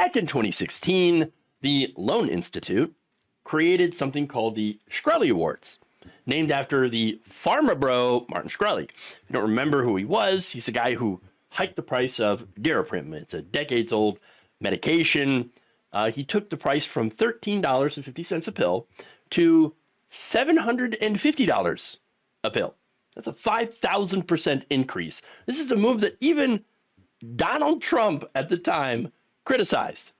back in 2016, the Loan Institute created something called the Shkreli Awards, named after the pharma bro Martin Shkreli. If you don't remember who he was, he's a guy who hiked the price of Daraprim. It's a decades-old medication. He took the price from $13.50 a pill to $750 a pill. That's a 5,000% increase. This is a move that even Donald Trump at the time criticized.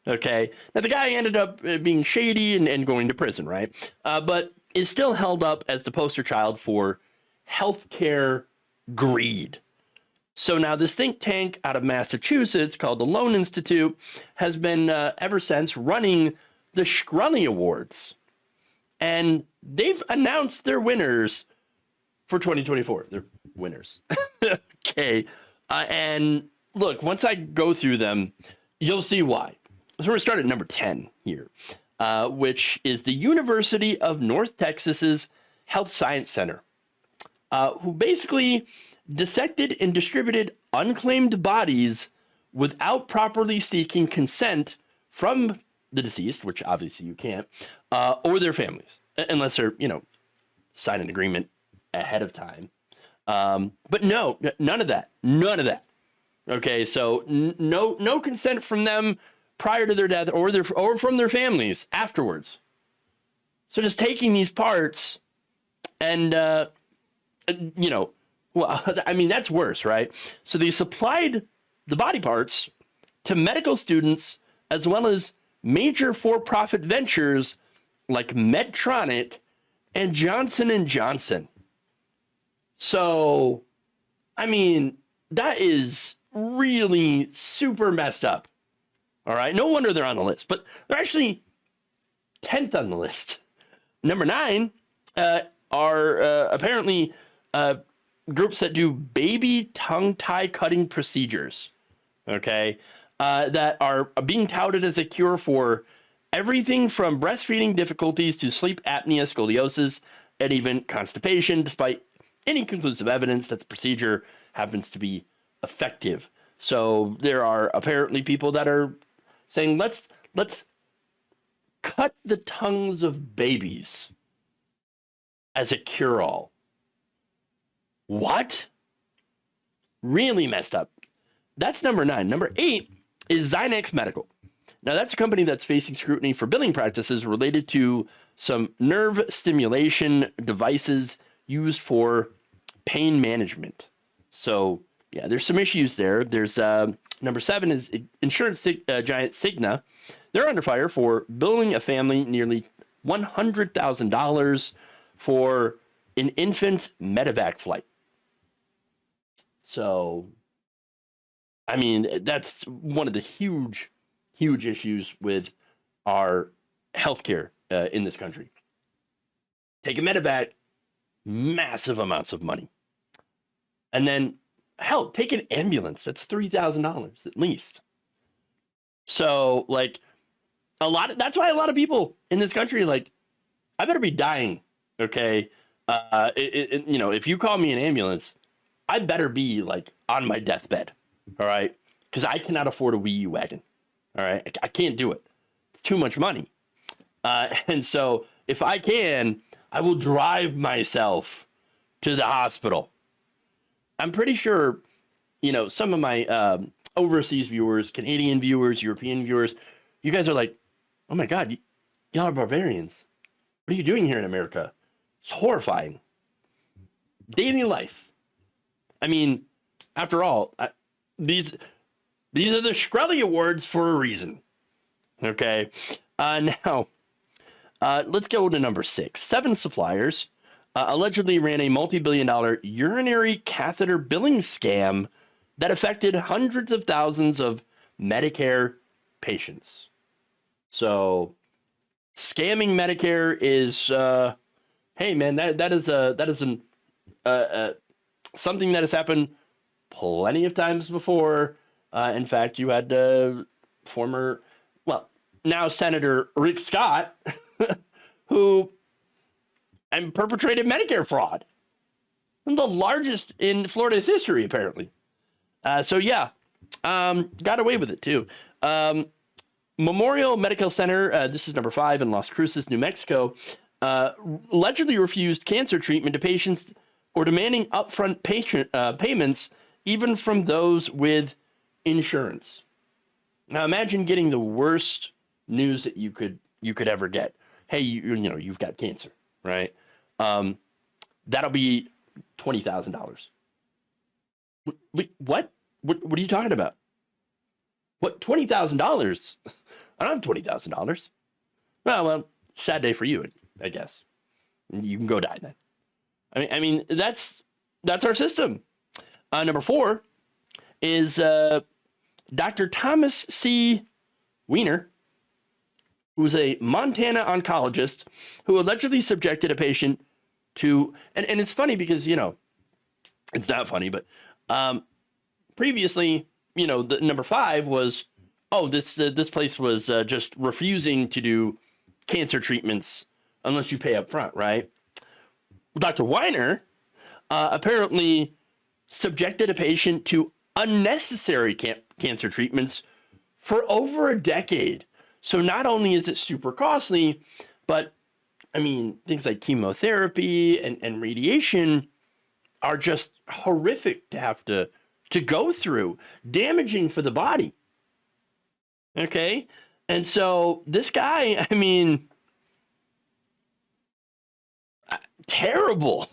Okay. Now, the guy ended up being shady and going to prison, right? But is still held up as the poster child for healthcare greed. So now this think tank out of Massachusetts called the Loan Institute has been ever since running the Shkreli Awards. And they've announced their winners for 2024. They're winners. Okay. And look, once I go through them, you'll see why. So we're going to start at number 10 here, which is the University of North Texas's Health Science Center, who basically dissected and distributed unclaimed bodies without properly seeking consent from the deceased, which obviously you can't, or their families, unless they're, sign an agreement ahead of time. But no, none of that. None of that. Okay, so no consent from them prior to their death or from their families afterwards. So just taking these parts and, well, I mean, that's worse, right? So they supplied the body parts to medical students as well as major for-profit ventures like Medtronic and Johnson & Johnson. So, I mean, that is really super messed up. All right. No wonder they're on the list, but they're actually 10th on the list. Number 9 are apparently groups that do baby tongue tie cutting procedures. Okay. That are being touted as a cure for everything from breastfeeding difficulties to sleep apnea, scoliosis, and even constipation, despite any conclusive evidence that the procedure happens to be effective. So there are apparently people that are saying, let's cut the tongues of babies as a cure-all. What? Really messed up. That's number 9. Number 8 is Zynex Medical. Now, that's a company that's facing scrutiny for billing practices related to some nerve stimulation devices used for pain management. So, yeah, there's some issues there. There's number 7 is insurance giant Cigna. They're under fire for billing a family nearly $100,000 for an infant medevac flight. So, I mean, that's one of the huge issues with our healthcare in this country. Take a medevac, massive amounts of money. And then, hell, take an ambulance. That's $3,000 at least. So, like, that's why a lot of people in this country are like, I better be dying, okay? If you call me an ambulance, I better be, like, on my deathbed, all right? Because I cannot afford a Wii U wagon, all right? I can't do it. It's too much money. And so, if I can, I will drive myself to the hospital. I'm pretty sure, some of my overseas viewers, Canadian viewers, European viewers, you guys are like, oh my God, y'all are barbarians. What are you doing here in America? It's horrifying. Daily life. I mean, after all, these are the Shkreli Awards for a reason. Okay. Now, let's go to number 6. 7 suppliers allegedly ran a multi-billion-dollar urinary catheter billing scam that affected hundreds of thousands of Medicare patients. So, scamming Medicare is, hey man, that is something that has happened plenty of times before. In fact, you had now Senator Rick Scott, who perpetrated Medicare fraud. The largest in Florida's history, apparently. Got away with it, too. Memorial Medical Center, this is number 5 in Las Cruces, New Mexico, allegedly refused cancer treatment to patients or demanding upfront payments, even from those with insurance. Now imagine getting the worst news that you could ever get. Hey, you know, you've got cancer, right? That'll be $20,000. What? What are you talking about? What, $20,000? I don't have $20,000. Well, sad day for you, I guess. You can go die then. I mean, that's our system. Number 4 is Dr. Thomas C. Weiner, who was a Montana oncologist who allegedly subjected a patient to, and it's funny because, you know, it's not funny, but previously, you know, the number 5 was, oh, this place was just refusing to do cancer treatments unless you pay up front, right? Well, Dr. Weiner apparently subjected a patient to unnecessary cancer treatments for over a decade. So not only is it super costly, but I mean, things like chemotherapy and radiation are just horrific to have to go through, damaging for the body. Okay? And so this guy, I mean, terrible.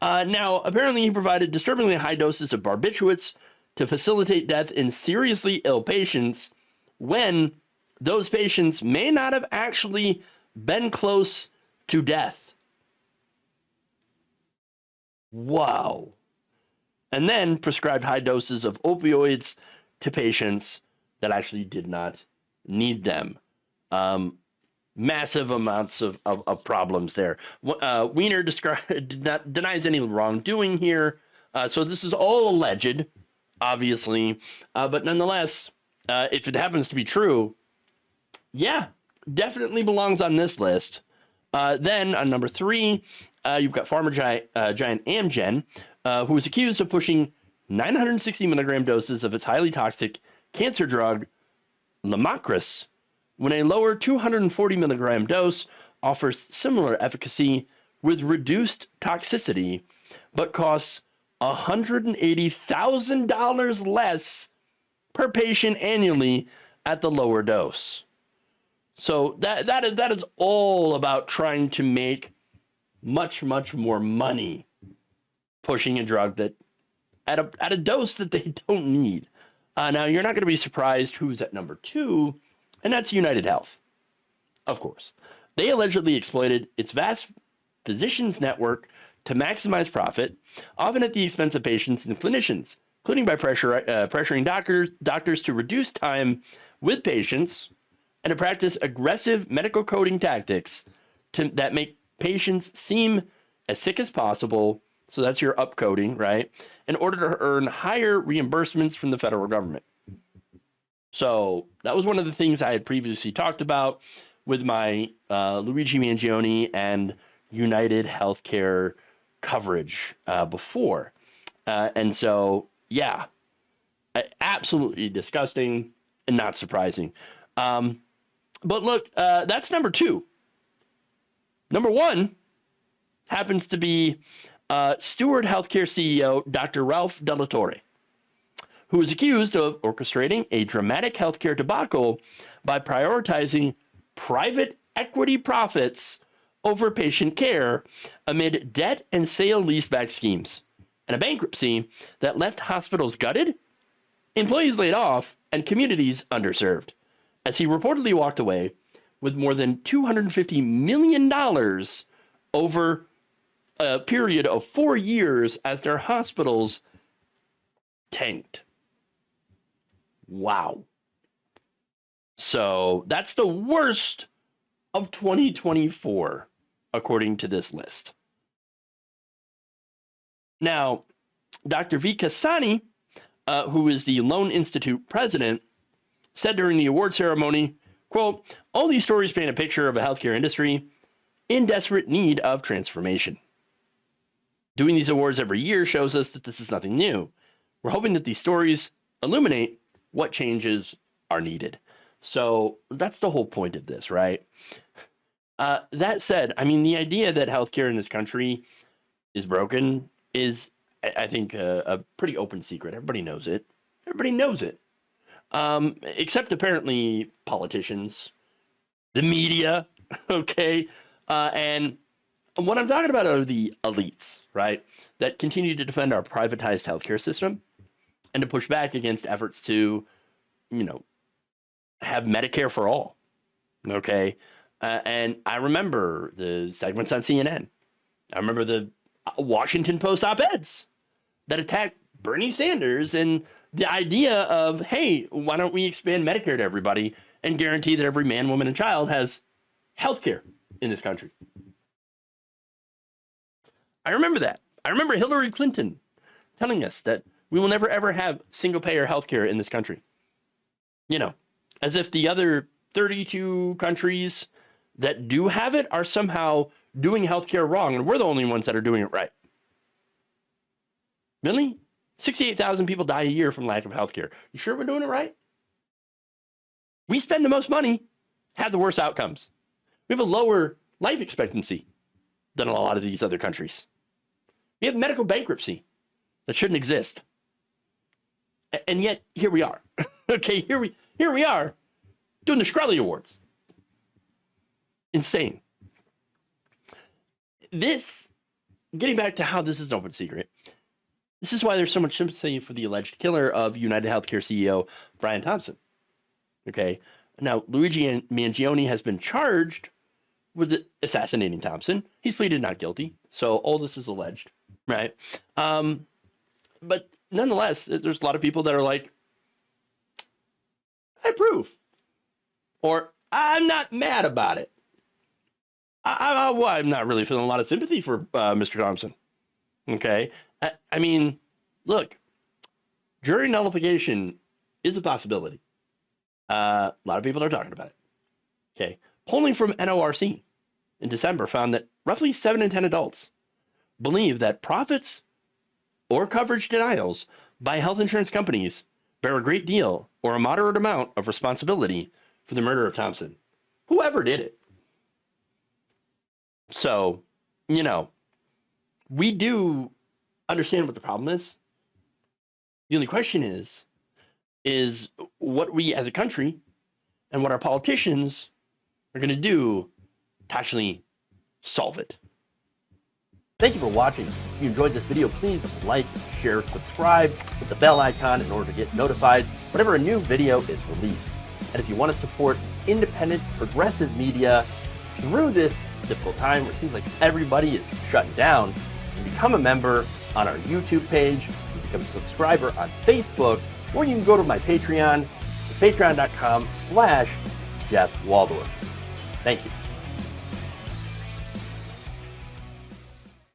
Now, apparently he provided disturbingly high doses of barbiturates to facilitate death in seriously ill patients when those patients may not have actually been close to death. Wow. And then prescribed high doses of opioids to patients that actually did not need them. Massive amounts of problems there. Weiner denies any wrongdoing here. So this is all alleged, obviously. But nonetheless, if it happens to be true, yeah, definitely belongs on this list. Then on number 3, you've got pharma giant Amgen, who was accused of pushing 960 milligram doses of its highly toxic cancer drug, Lamacris, when a lower 240 milligram dose offers similar efficacy with reduced toxicity, but costs $180,000 less per patient annually at the lower dose. So that is all about trying to make much more money pushing a drug that at a dose that they don't need. Now you're not going to be surprised who's at number 2, and that's United Health. Of course, they allegedly exploited its vast physicians network to maximize profit, often at the expense of patients and clinicians, including by pressuring doctors to reduce time with patients and to practice aggressive medical coding tactics that make patients seem as sick as possible. So that's your upcoding, right? In order to earn higher reimbursements from the federal government. So that was one of the things I had previously talked about with my Luigi Mangione and United Healthcare coverage before. And so, yeah, absolutely disgusting and not surprising. But look, that's number 2. Number 1 happens to be Steward Healthcare CEO Dr. Ralph Delatorre, who was accused of orchestrating a dramatic healthcare debacle by prioritizing private equity profits over patient care amid debt and sale leaseback schemes, and a bankruptcy that left hospitals gutted, employees laid off, and communities underserved, as he reportedly walked away with more than $250 million over a period of 4 years as their hospitals tanked. Wow. So that's the worst of 2024, according to this list. Now, Dr. V. Kasani, who is the Loan Institute president, said during the award ceremony, quote, "All these stories paint a picture of a healthcare industry in desperate need of transformation. Doing these awards every year shows us that this is nothing new. We're hoping that these stories illuminate what changes are needed." So that's the whole point of this, right? That said, I mean, the idea that healthcare in this country is broken is, I think, a pretty open secret. Everybody knows it. Everybody knows it. Except apparently politicians, the media, okay? And what I'm talking about are the elites, right? That continue to defend our privatized healthcare system and to push back against efforts to, have Medicare for all, okay? And I remember the segments on CNN. I remember the Washington Post op-eds that attacked Bernie Sanders and the idea of, hey, why don't we expand Medicare to everybody and guarantee that every man, woman, and child has health care in this country. I remember that. I remember Hillary Clinton telling us that we will never, ever have single-payer health care in this country. As if the other 32 countries that do have it are somehow doing healthcare wrong, and we're the only ones that are doing it right. Really? 68,000 people die a year from lack of healthcare. You sure we're doing it right? We spend the most money, have the worst outcomes. We have a lower life expectancy than a lot of these other countries. We have medical bankruptcy that shouldn't exist. And yet, here we are. Okay, here we are doing the Shkreli Awards. Insane. This, getting back to how this is an open secret, this is why there's so much sympathy for the alleged killer of United Healthcare CEO Brian Thompson. Okay, now Luigi Mangione has been charged with assassinating Thompson. He's pleaded not guilty, so all this is alleged, right? But nonetheless, there's a lot of people that are like, I approve, or I'm not mad about it. I'm not really feeling a lot of sympathy for Mr. Thompson. Okay, I mean, look, jury nullification is a possibility. A lot of people are talking about it. Okay, polling from NORC in December found that roughly 7 in 10 adults believe that profits or coverage denials by health insurance companies bear a great deal or a moderate amount of responsibility for the murder of Thompson, whoever did it. So, we do understand what the problem is. The only question is what we as a country and what our politicians are going to do to actually solve it. Thank you for watching. If you enjoyed this video, please like, share, subscribe with the bell icon in order to get notified whenever a new video is released. And if you want to support independent, progressive media through this difficult time where it seems like everybody is shutting down, you can become a member on our YouTube page, you can become a subscriber on Facebook, or you can go to my Patreon. It's patreon.com/Jeff Waldorf. Thank you.